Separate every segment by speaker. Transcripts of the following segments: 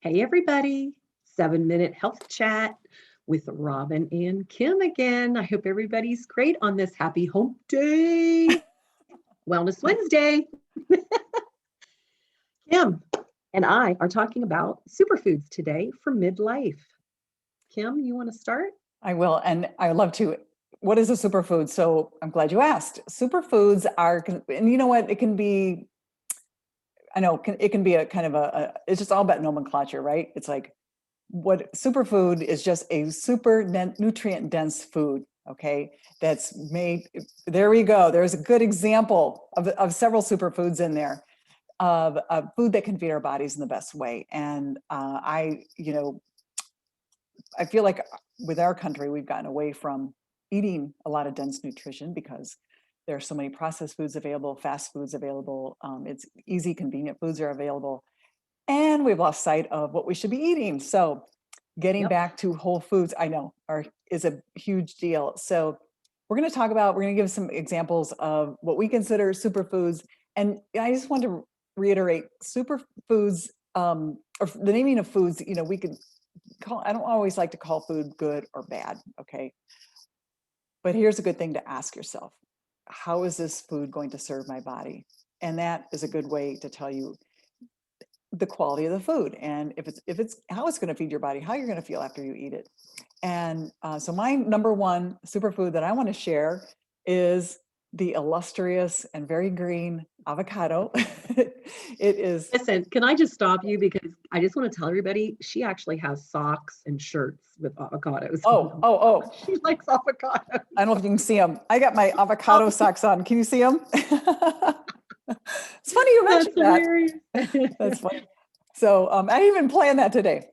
Speaker 1: Hey, everybody. 7-minute health chat with Robin and Kim again. I hope everybody's great on this happy hump day, Wellness Wednesday. Kim and I are talking about superfoods today for midlife. Kim, you want to start?
Speaker 2: I will, and I love to. What is a superfood? So I'm glad you asked. Superfoods are, and you know what? It can be. I know it can be a kind of it's just all about nomenclature, right? It's like what superfood is just a super nutrient dense food. Okay, that's made. There we go. There's a good example of several superfoods in there of food that can feed our bodies in the best way. And I feel like with our country, we've gotten away from eating a lot of dense nutrition because there are so many processed foods available, fast foods available. It's easy, convenient foods are available. And we've lost sight of what we should be eating. So getting back to whole foods, I know, is a huge deal. So we're going to give some examples of what we consider superfoods. And I just want to reiterate superfoods, or the naming of foods, we can I don't always like to call food good or bad, okay? But here's a good thing to ask yourself. How is this food going to serve my body? And that is a good way to tell you the quality of the food and if it's how it's going to feed your body, how you're going to feel after you eat it. And so my number one superfood that I want to share is the illustrious and very green avocado. It is.
Speaker 1: Listen, can I just stop you because I just want to tell everybody she actually has socks and shirts with avocados.
Speaker 2: Oh.
Speaker 1: She likes avocados.
Speaker 2: I don't know if you can see them. I got my avocado socks on. Can you see them? It's funny you mentioned that. That's funny. So I didn't even plan that today.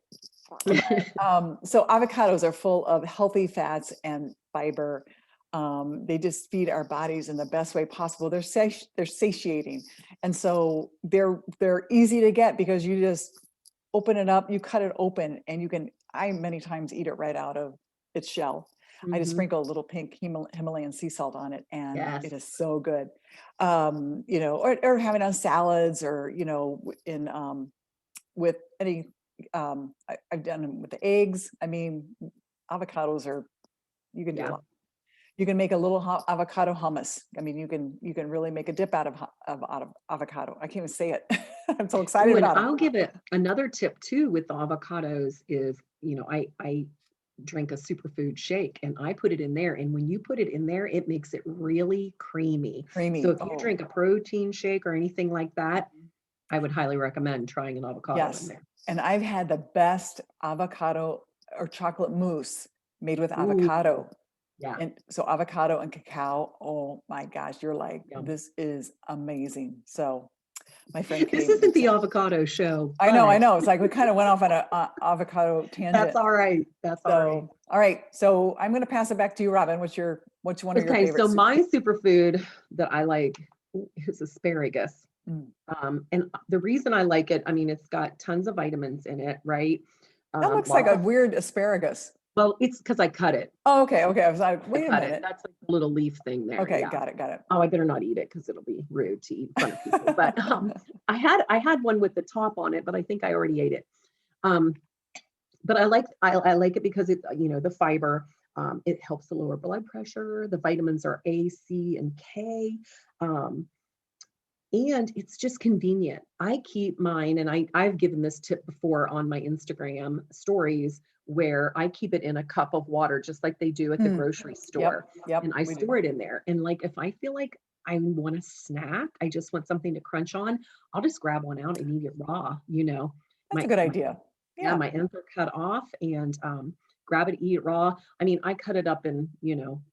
Speaker 2: So avocados are full of healthy fats and fiber. They just feed our bodies in the best way possible. They're satiating, and so they're easy to get because you just open it up, you cut it open, and I many times eat it right out of its shell. I just sprinkle a little pink Himalayan sea salt on it, and it is so good. Or have it on salads, or in with any. I've done them with the eggs. I mean, avocados are you can do a lot. You can make a little avocado hummus. I mean, you can really make a dip out of avocado. I can't even say it. I'm so excited about it.
Speaker 1: I'll give it another tip too with avocados is, I drink a superfood shake and I put it in there. And when you put it in there, it makes it really creamy. So if you drink a protein shake or anything like that, I would highly recommend trying an avocado in there.
Speaker 2: And I've had the best avocado or chocolate mousse made with avocado.
Speaker 1: Yeah.
Speaker 2: And so avocado and cacao, oh my gosh, you're like, this is amazing. So my friend
Speaker 1: this isn't the avocado show.
Speaker 2: I know. It's like we kind of went off on an avocado tangent.
Speaker 1: That's all right.
Speaker 2: All right. So I'm going to pass it back to you, Robin. What's one of your favorites?
Speaker 1: So my superfood that I like is asparagus. And the reason I like it, I mean, it's got tons of vitamins in it, right?
Speaker 2: That looks like a weird asparagus.
Speaker 1: Well, it's because I cut it.
Speaker 2: Oh, okay. I was like, wait a minute.
Speaker 1: That's like a little leaf thing there.
Speaker 2: Okay, got it.
Speaker 1: Oh, I better not eat it because it'll be rude to eat in front of people. But I had one with the top on it, but I think I already ate it. But I like it because it's the fiber. It helps to lower blood pressure. The vitamins are A, C, and K. And it's just convenient. I keep mine, and I've given this tip before on my Instagram stories, where I keep it in a cup of water, just like they do at the grocery store.
Speaker 2: Yep.
Speaker 1: And I store it in there. And like, if I feel like I want a snack, I just want something to crunch on, I'll just grab one out and eat it raw,
Speaker 2: That's a good idea.
Speaker 1: Yeah, my ends are cut off and grab it, eat it raw. I mean, I cut it up in,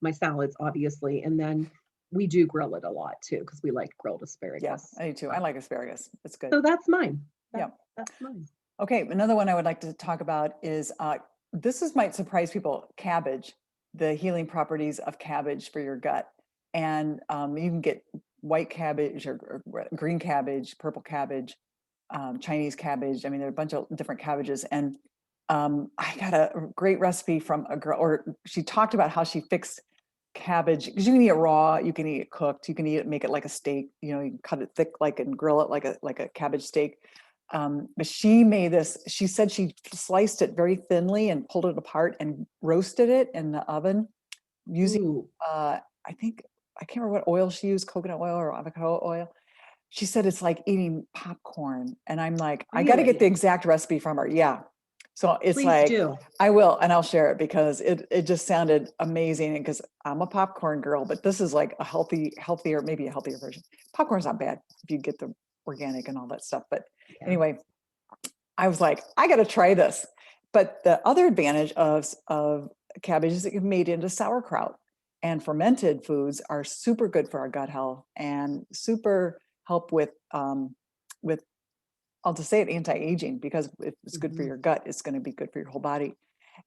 Speaker 1: my salads, obviously. And then we do grill it a lot too, because we like grilled asparagus.
Speaker 2: Yes, I do too. I like asparagus. It's good.
Speaker 1: So that's mine. That's mine.
Speaker 2: Okay, another one I would like to talk about is, might surprise people, cabbage, the healing properties of cabbage for your gut. And you can get white cabbage or green cabbage, purple cabbage, Chinese cabbage. I mean, there are a bunch of different cabbages. And I got a great recipe from a girl, or she talked about how she fixed cabbage, because you can eat it raw, you can eat it cooked, you can make it like a steak, you can cut it thick and grill it like a cabbage steak. But she made this, she said she sliced it very thinly and pulled it apart and roasted it in the oven using,
Speaker 1: Ooh,
Speaker 2: I think, I can't remember what oil she used, coconut oil or avocado oil. She said it's like eating popcorn. And I'm like, I got to get
Speaker 1: really?
Speaker 2: the exact recipe from her. Yeah. So it's
Speaker 1: Please
Speaker 2: like,
Speaker 1: do.
Speaker 2: I will, and I'll share it because it just sounded amazing. And because I'm a popcorn girl, but this is like a healthier, maybe a healthier version. Popcorn's not bad if you get the organic and all that stuff. But
Speaker 1: Yeah.
Speaker 2: anyway, I was like, I got to try this. But the other advantage of cabbage is that you've made into sauerkraut, and fermented foods are super good for our gut health and super help with I'll just say it, anti-aging, because if it's good for
Speaker 1: Mhm.
Speaker 2: your gut, it's going to be good for your whole body.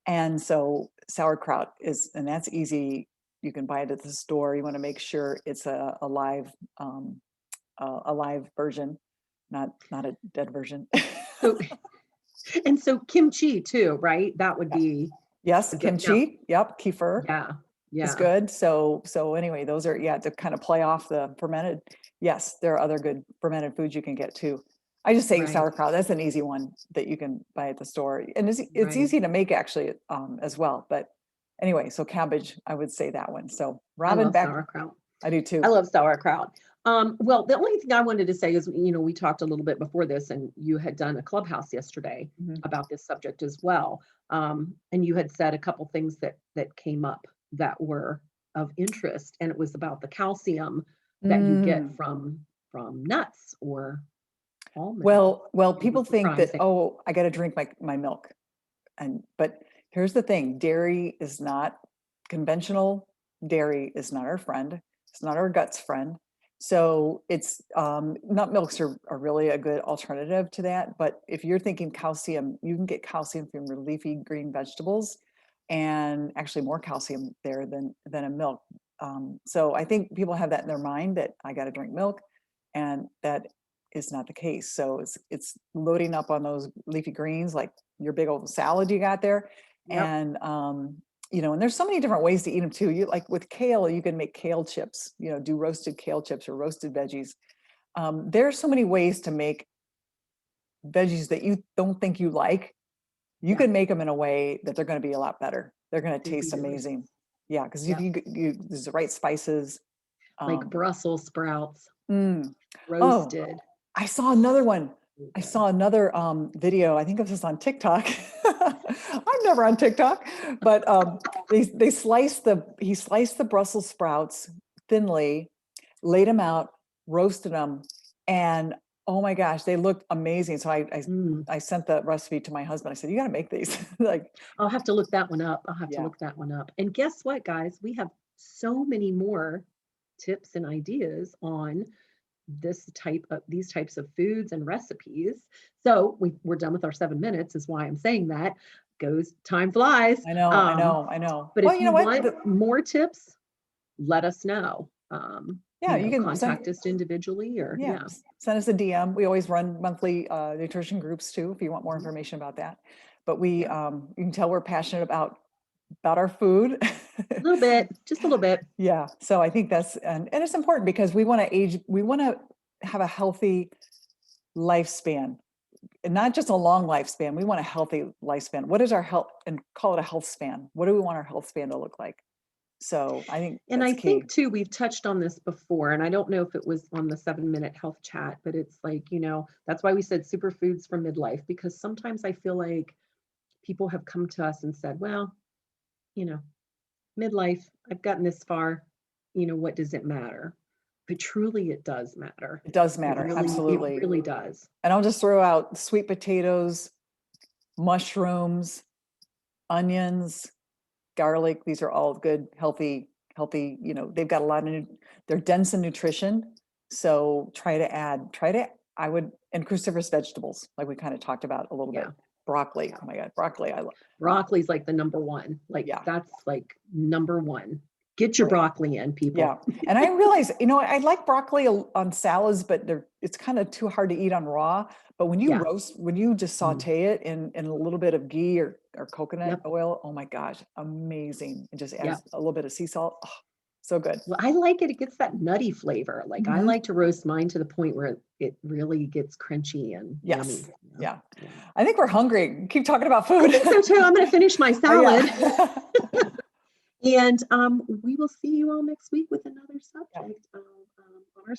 Speaker 2: And so sauerkraut is, and that's easy. You can buy it at the store. You want to make sure it's a live, a live version, not a dead version.
Speaker 1: So, and so kimchi too, right? That would
Speaker 2: Yeah.
Speaker 1: be
Speaker 2: Yes,
Speaker 1: a good, now,
Speaker 2: kimchi. Yep, kefir
Speaker 1: yeah,
Speaker 2: is
Speaker 1: yeah,
Speaker 2: good. So anyway, those are, yeah, to kind of play off the fermented. Yes, there are other good fermented foods you can get too. I just say
Speaker 1: right,
Speaker 2: sauerkraut. That's an easy one that you can buy at the store, and it's
Speaker 1: right.
Speaker 2: easy to make actually, as well. But anyway, so cabbage, I would say that one. So
Speaker 1: I
Speaker 2: Robin,
Speaker 1: love
Speaker 2: back,
Speaker 1: sauerkraut.
Speaker 2: I do
Speaker 1: I
Speaker 2: too.
Speaker 1: love sauerkraut. Well, the only thing I wanted to say is, we talked a little bit before this, and you had done a clubhouse yesterday
Speaker 2: Mhm.
Speaker 1: about this subject as well. And you had said a couple things that came up that were of interest, and it was about the calcium that you get
Speaker 2: Mm.
Speaker 1: from nuts or almonds.
Speaker 2: Well,
Speaker 1: It
Speaker 2: people
Speaker 1: was
Speaker 2: think that,
Speaker 1: surprising.
Speaker 2: oh, I got to drink my milk, but here's the thing: dairy is not conventional. Dairy is not our friend. It's not our gut's friend. So it's nut milks are really a good alternative to that. But if you're thinking calcium, you can get calcium from your leafy green vegetables, and actually more calcium there than a milk. So I think people have that in their mind that I got to drink milk, and that is not the case. So it's loading up on those leafy greens, like your big old salad you got there.
Speaker 1: Yep.
Speaker 2: And and there's so many different ways to eat them too. You, like with kale, you can make kale chips, do roasted kale chips or roasted veggies. There are so many ways to make veggies that you don't think you like. You
Speaker 1: Yeah.
Speaker 2: can make them in a way that they're going to be a lot better. They're going to
Speaker 1: They'd be
Speaker 2: taste
Speaker 1: delicious.
Speaker 2: amazing. Yeah, because if
Speaker 1: Yep.
Speaker 2: you there's the right spices.
Speaker 1: Like
Speaker 2: um
Speaker 1: Brussels sprouts
Speaker 2: mm. Oh,
Speaker 1: roasted.
Speaker 2: I saw another one.
Speaker 1: So
Speaker 2: I
Speaker 1: good.
Speaker 2: saw another video. I think it was on TikTok. I'm never on TikTok, but they sliced he sliced the Brussels sprouts thinly, laid them out, roasted them, and oh my gosh, they looked amazing. So
Speaker 1: Mm.
Speaker 2: I sent the recipe to my husband. I said, "You got to make these." Like,
Speaker 1: I'll have to look that one up. I'll have to
Speaker 2: yeah,
Speaker 1: look that one up. And guess what, guys? We have so many more tips and ideas on these types of foods and recipes. So we're done with our 7 minutes, is why I'm saying that. Goes time flies.
Speaker 2: I know, I know, I know.
Speaker 1: But
Speaker 2: Well,
Speaker 1: if
Speaker 2: you know
Speaker 1: you
Speaker 2: what?
Speaker 1: want more tips, let us know.
Speaker 2: Yeah, you can
Speaker 1: Contact us individually or
Speaker 2: yeah,
Speaker 1: yeah.
Speaker 2: send us a DM. We always run monthly nutrition groups too, if you want more
Speaker 1: Mhm.
Speaker 2: information about that. But we,
Speaker 1: Yeah.
Speaker 2: you can tell we're passionate about our food.
Speaker 1: A little bit, just a little bit.
Speaker 2: Yeah, so I think that's, and it's important because we want to age. We want to have a healthy lifespan, and not just a long lifespan. We want a healthy lifespan. What is our health, and call it a health span? What do we want our health span to look like? So I think
Speaker 1: And I
Speaker 2: that's
Speaker 1: think
Speaker 2: key.
Speaker 1: too, we've touched on this before, and I don't know if it was on the 7 minute health chat, but it's like, that's why we said superfoods for midlife, because sometimes I feel like people have come to us and said, well, you know, midlife, I've gotten this far, what does it matter? But truly it does matter.
Speaker 2: It does
Speaker 1: It
Speaker 2: matter, absolutely.
Speaker 1: really does.
Speaker 2: And I'll just throw out sweet potatoes, mushrooms, onions, garlic. These are all good, healthy, they've got a lot of, they're dense in nutrition. So I would, and cruciferous vegetables, like we kind of talked about a little bit.
Speaker 1: Yeah.
Speaker 2: Broccoli.
Speaker 1: Yeah.
Speaker 2: Oh my God, broccoli. I love,
Speaker 1: Broccoli's like the number one. Like
Speaker 2: yeah,
Speaker 1: that's like number one. Get your
Speaker 2: right.
Speaker 1: broccoli in,
Speaker 2: Yeah.
Speaker 1: people.
Speaker 2: And I realize, I like broccoli on salads, but it's kind of too hard to eat on raw. But
Speaker 1: Yeah.
Speaker 2: when you just
Speaker 1: Mm.
Speaker 2: saute it in a little bit of ghee or coconut
Speaker 1: Yep.
Speaker 2: oil, oh my gosh, amazing. It just adds
Speaker 1: Yep.
Speaker 2: a little bit of sea salt. Oh, so good.
Speaker 1: Well, I like it. It gets that nutty flavor. Like I
Speaker 2: Mhm.
Speaker 1: like to roast mine to the point where it really gets crunchy and
Speaker 2: Yes.
Speaker 1: yummy.
Speaker 2: Yeah. I think we're hungry. Keep talking about food.
Speaker 1: I think so too. I'm going to finish my
Speaker 2: Oh,
Speaker 1: salad.
Speaker 2: yeah.
Speaker 1: And we will see you all next week with another subject on our